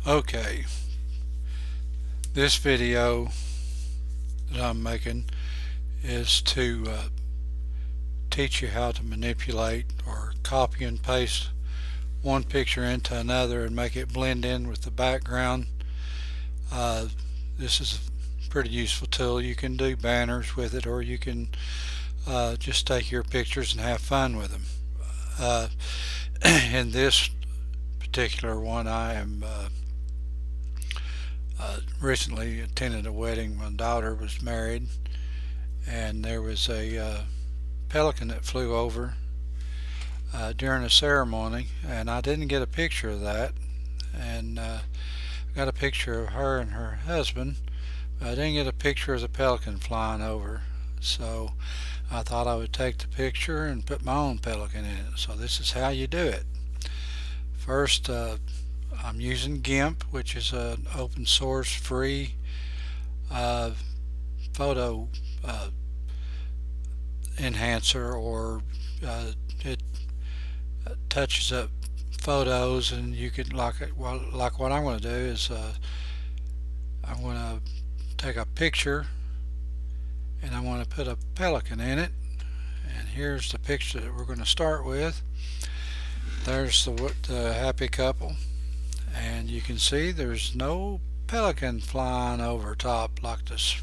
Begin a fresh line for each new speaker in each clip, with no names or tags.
Okay, this video that I'm making is to teach you how to manipulate or copy and paste one picture into another and make it blend in with the background. Uh, this is a pretty useful tool. You can do banners with it, or you can just take your pictures and have fun with them. Uh, in this particular one, I am recently attended a wedding. My daughter was married, and there was a pelican that flew over during a ceremony, and I didn't get a picture of that. And got a picture of her and her husband, but I didn't get a picture of the pelican flying over. So I thought I would take the picture and put my own pelican in it. So this is how you do it. First, I'm using Gimp, which is an open source free uh, photo enhancer, or it touches up photos, and you could like what I'm going to do is I'm going to take a picture and I'm going to put a pelican in it. And here's the picture that we're going to start with. There's the happy couple, and you can see there's no pelican flying over top like this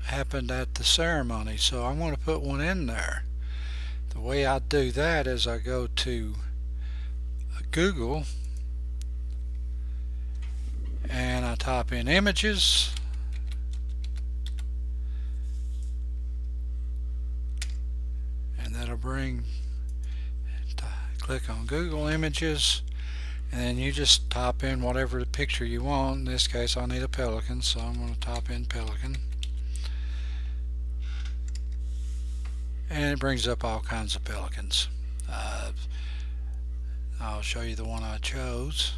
happened at the ceremony. So I'm going to put one in there. The way I do that is I go to Google and I type in images, and that'll bring, click on Google Images, and then you just type in whatever the picture you want. In this case I need a pelican, so I'm going to type in pelican, and it brings up all kinds of pelicans. I'll show you the one I chose,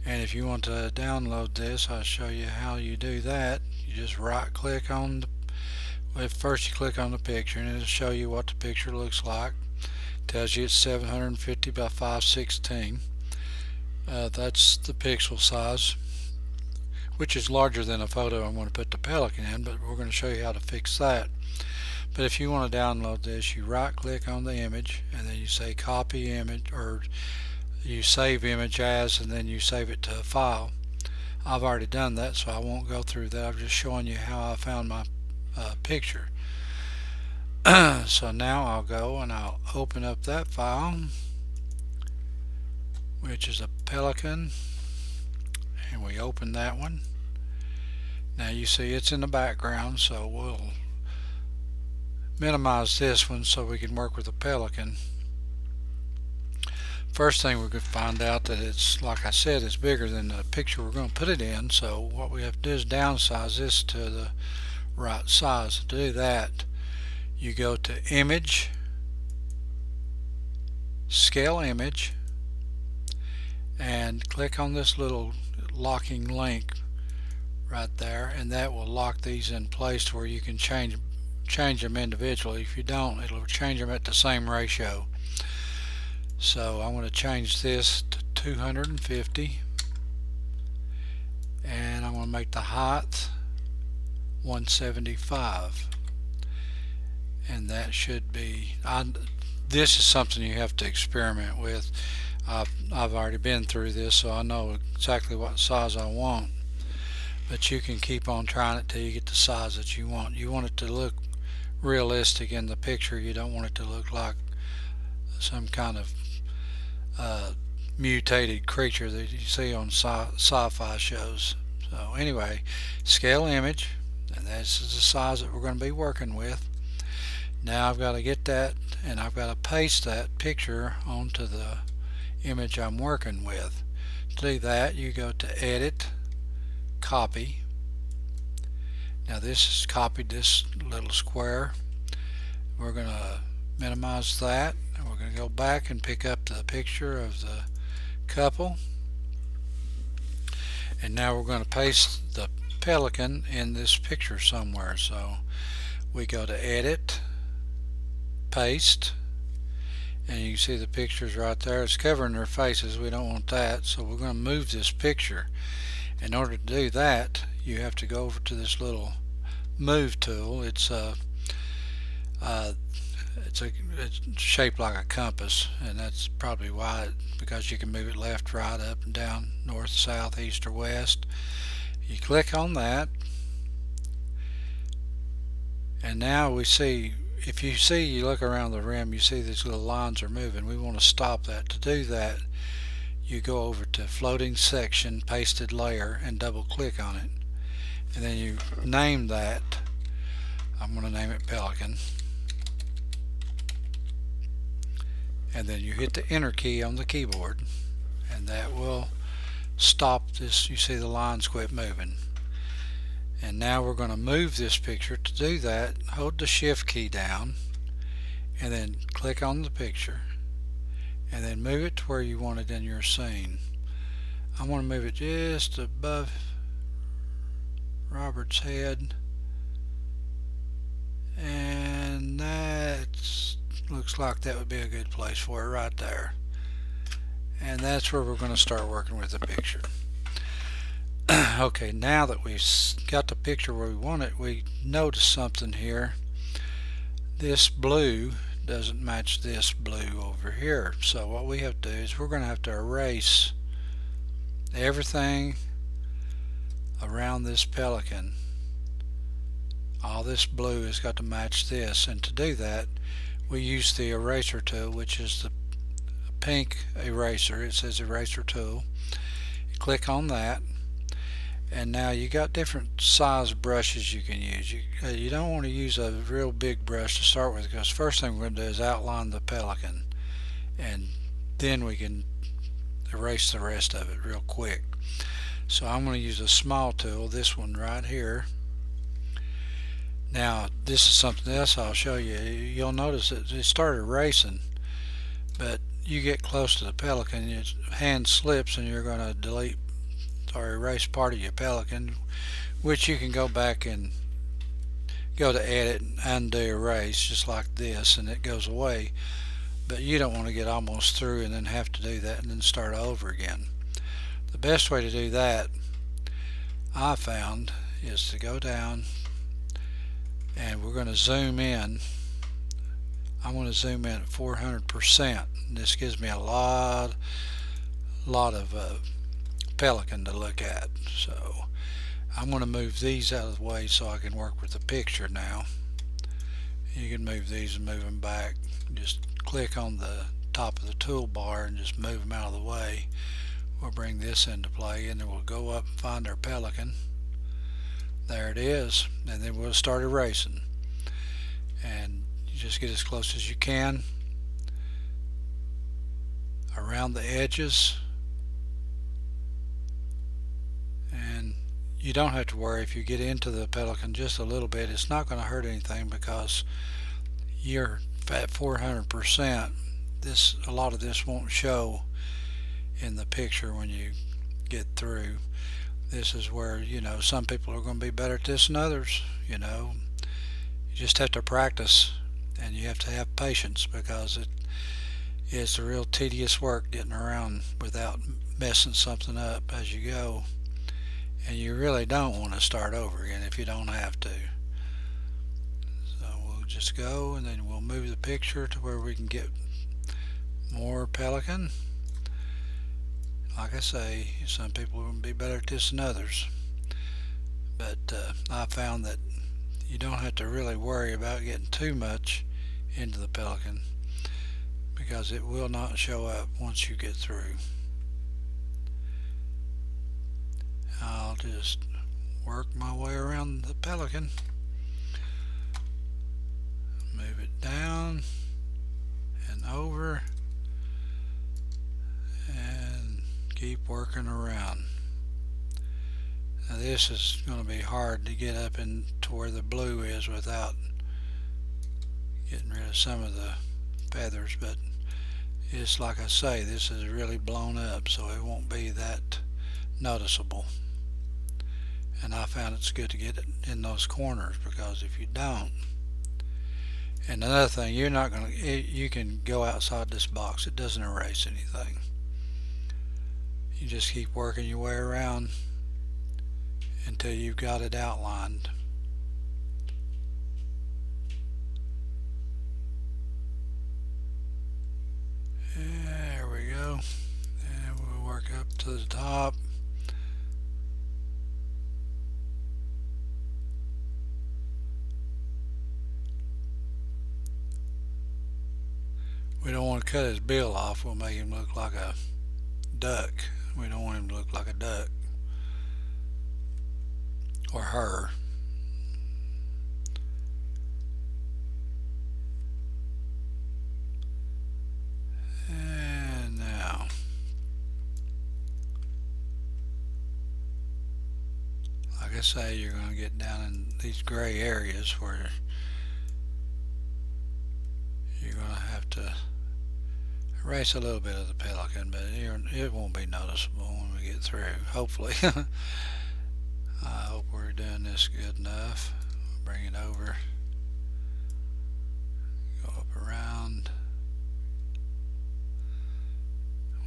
and if you want to download this, I'll show you how you do that. You just right click on first you click on the picture, and it'll show you what the picture looks like. It tells you it's 750 by 516. That's the pixel size, which is larger than a photo I'm going to put the pelican in, but we're going to show you how to fix that. But if you want to download this, you right click on the image, and then you say copy image, or you save image as, and then you save it to a file. I've already done that, so I won't go through that. I'm just showing you how I found my picture. So now I'll go and I'll open up that file, which is a pelican, and we open that one. Now you see it's in the background, so we'll minimize this one so we can work with the pelican. First thing we're going to find out that it's, like I said, it's bigger than the picture we're going to put it in. So what we have to do is downsize this to the right size. To do that, you go to Image, Scale Image, and click on this little locking link right there, and that will lock these in place to where you can change them individually. If you don't, it'll change them at the same ratio. So I'm going to change this to 250, and I'm going to make the height 175, and that should be, this is something you have to experiment with. I've already been through this, so I know exactly what size I want, but you can keep on trying it till you get the size that you want. You want it to look realistic in the picture. You don't want it to look like some kind of mutated creature that you see on sci-fi shows. So anyway, scale image, and this is the size that we're going to be working with. Now I've got to get that, and I've got to paste that picture onto the image I'm working with. To do that, you go to Edit, Copy. Now this has copied this little square. We're going to minimize that, and we're going to go back and pick up the picture of the couple, and now we're going to paste the pelican in this picture somewhere. So we go to Edit, Paste, and you can see the pictures right there. It's covering their faces. We don't want that, so we're going to move this picture. In order to do that, you have to go over to this little move tool. Uh, it's shaped like a compass, and that's probably why, because you can move it left, right, up and down, north, south, east, or west. You click on that, and now we see, if you see, you look around the rim, you see these little lines are moving. We want to stop that. To do that, you go over to floating section, pasted layer, and double click on it, and then you name that. I'm going to name it pelican, and then you hit the enter key on the keyboard, and that will stop this. You see the lines quit moving. And now we're going to move this picture. To do that, hold the shift key down and then click on the picture and then move it to where you want it in your scene. I want to move it just above Robert's head, and that looks like that would be a good place for it right there. And that's where we're going to start working with the picture. Okay, now that we've got the picture where we want it, we notice something here. This blue doesn't match this blue over here. So what we have to do is we're going to have to erase everything around this pelican. All this blue has got to match this, and to do that we use the eraser tool, which is the pink eraser. It says eraser tool. You click on that, and now you got different size brushes you can use. You don't want to use a real big brush to start with, because first thing we're going to do is outline the pelican, and then we can erase the rest of it real quick. So I'm going to use a small tool, this one right here. Now this is something else I'll show you. You'll notice that it started erasing, but you get close to the pelican, your hand slips and you're going to delete or erase part of your pelican, which you can go back and go to edit and undo erase just like this, and it goes away. But you don't want to get almost through and then have to do that and then start over again. The best way to do that, I found, is to go down and we're going to zoom in. I'm going to zoom in at 400%. This gives me a lot of pelican to look at. So I'm going to move these out of the way so I can work with the picture now. You can move these and move them back. Just click on the top of the toolbar and just move them out of the way. We'll bring this into play, and then we'll go up and find our pelican. There it is, and then we'll start erasing. And you just get as close as you can around the edges, and you don't have to worry if you get into the pelican just a little bit. It's not going to hurt anything because you're at 400%. A lot of this won't show in the picture when you get through. This is where, some people are going to be better at this than others. You just have to practice, and you have to have patience, because it's a real tedious work getting around without messing something up as you go. And you really don't want to start over again if you don't have to. So we'll just go, and then we'll move the picture to where we can get more pelican. Like I say, some people will be better at this than others, but I found that you don't have to really worry about getting too much into the pelican, because it will not show up once you get through. I'll just work my way around the pelican, move it down and over, and keep working around. Now this is going to be hard to get up into where the blue is without getting rid of some of the feathers, but it's like I say, this is really blown up, so it won't be that noticeable. And I found it's good to get it in those corners, because if you don't, And another thing, you're not going to, you can go outside this box. It doesn't erase anything. You just keep working your way around until you've got it outlined. There we go. And we'll work up to the top. We don't want to cut his bill off. We'll make him look like a duck. We don't want him to look like a duck. Or her. And now, like I say, you're going to get down in these gray areas where you're going to have to erase a little bit of the pelican, but it won't be noticeable when we get through, hopefully. I hope we're doing this good enough. Bring it over, go up around.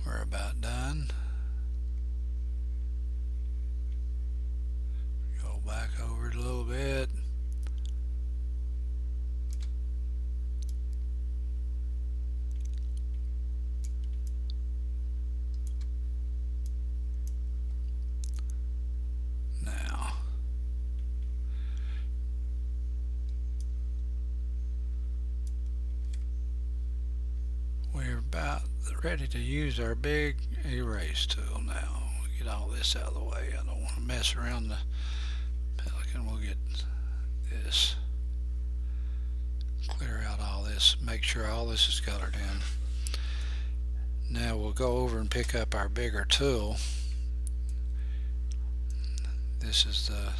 We're about done. Go back over it a little bit. Now, we're about ready to use our big erase tool now. Get all this out of the way. I don't want to mess around the pelican. We'll get this. Clear out all this. Make sure all this is colored in. Now we'll go over and pick up our bigger tool. This is the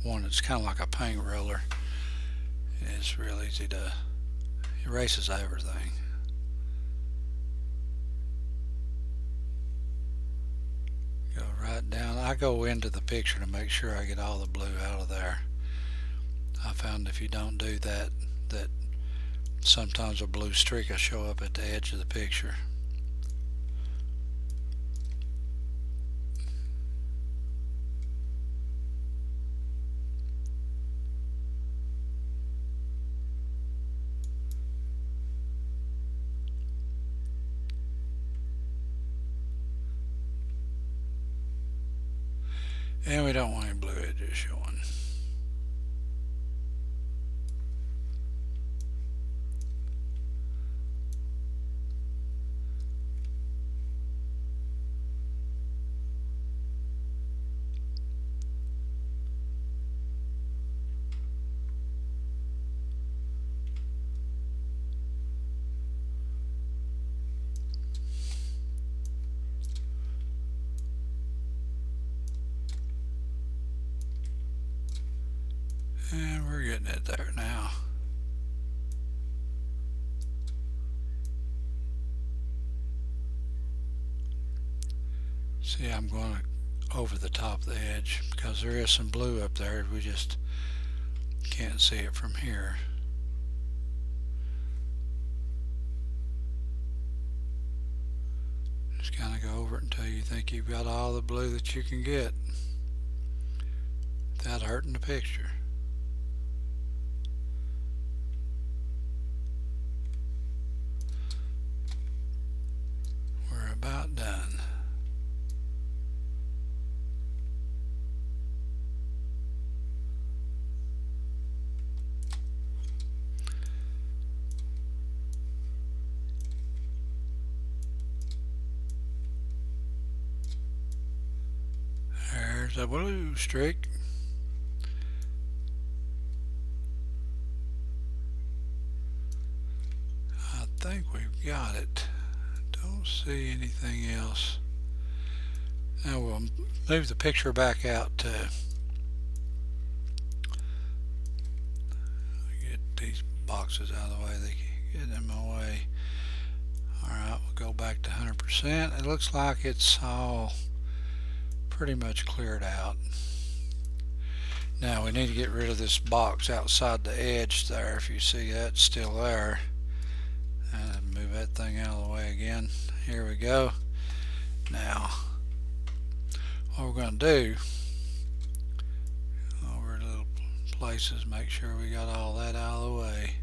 one that's kind of like a paint roller. It's real easy to erases everything. Go right down. I go into the picture to make sure I get all the blue out of there. I found if you don't do that, that sometimes a blue streak will show up at the edge of the picture. And we don't want any blue edges showing. And we're getting it there now. See, I'm going over the top of the edge because there is some blue up there. We just can't see it from here. Just kind of go over it until you think you've got all the blue that you can get without hurting the picture. We're about done. There's a blue streak. I think we've got it. Don't see anything else. Now we'll move the picture back out to get these boxes out of the way. They get in my way. Alright, we'll go back to 100%. It looks like it's all pretty much cleared out. Now we need to get rid of this box outside the edge there. If you see that still there, and move that thing out of the way again. Here we go. Now what we're going to do, over little places, make sure we got all that out of the way.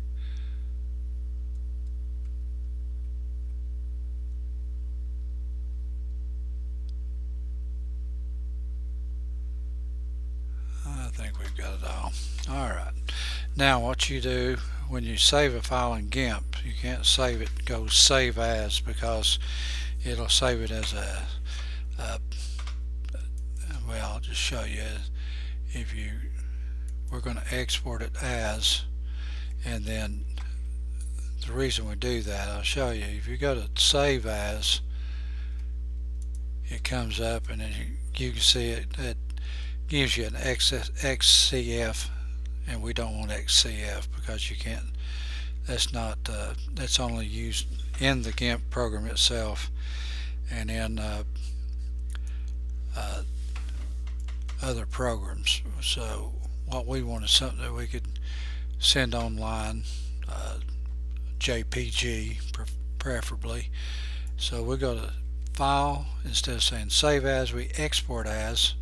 I think we've got it all. Alright, now what you do when you save a file in Gimp, you can't save it, go save as, because it'll save it as well, I'll just show you. If you, we're going to export it as, and then the reason we do that, I'll show you. If you go to save as, it comes up, and then you can see it gives you an XCF, and we don't want XCF because you can't, that's not that's only used in the Gimp program itself, and in other programs. So what we want is something that we could send online, JPG preferably. So we go to file, instead of saying save as, we export as,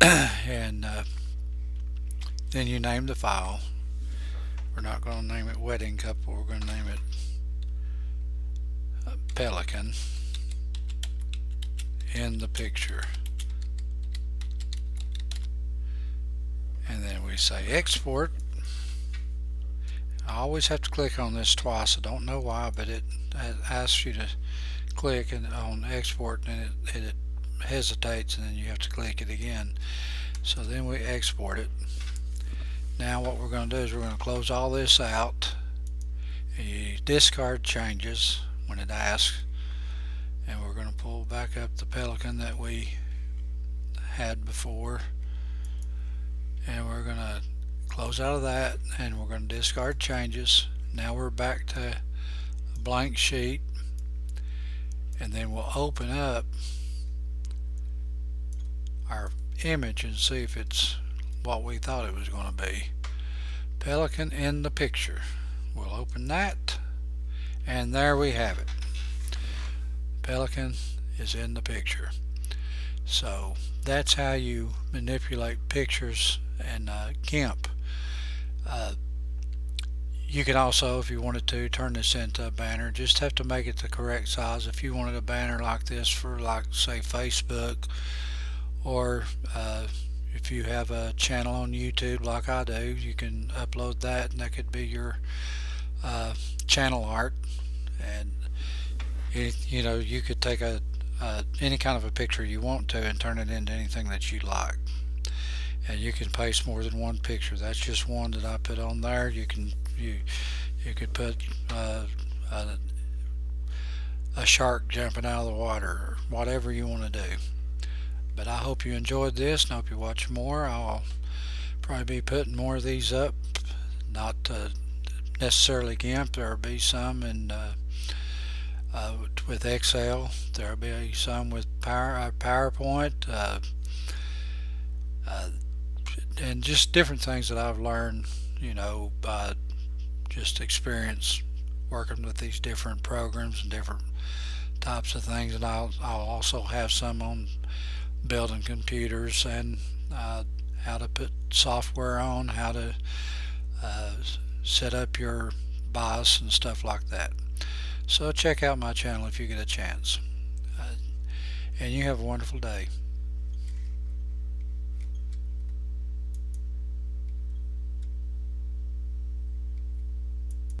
and then you name the file. We're not going to name it wedding couple, we're going to name it pelican in the picture, and then we say export. I always have to click on this twice. I don't know why, but it asks you to click on export, and it hesitates, and then you have to click it again. So then we export it. Now what we're going to do is we're going to close all this out, and you discard changes when it asks, and we're going to pull back up the pelican that we had before, and we're going to close out of that, and we're going to discard changes. Now we're back to a blank sheet, and then we'll open up our image and see if it's what we thought it was going to be. Pelican in the picture. We'll open that, and there we have it. Pelican is in the picture. So that's how you manipulate pictures in Gimp. You can also, if you wanted to, turn this into a banner. Just have to make it the correct size. If you wanted a banner like this for, like, say, Facebook, or if you have a channel on YouTube like I do, you can upload that, and that could be your channel art. And you know, you could take any kind of a picture you want to and turn it into anything that you like. And you can paste more than one picture. That's just one that I put on there. You could put a shark jumping out of the water, or whatever you want to do. But I hope you enjoyed this, and I hope you watch more. I'll probably be putting more of these up, not necessarily Gimp. There'll be some in with Excel. There'll be some with PowerPoint, and just different things that I've learned, you know, by just experience working with these different programs and different types of things. And I'll also have some on building computers, and how to put software on, how to set up your BIOS and stuff like that. So check out my channel if you get a chance. And you have a wonderful day.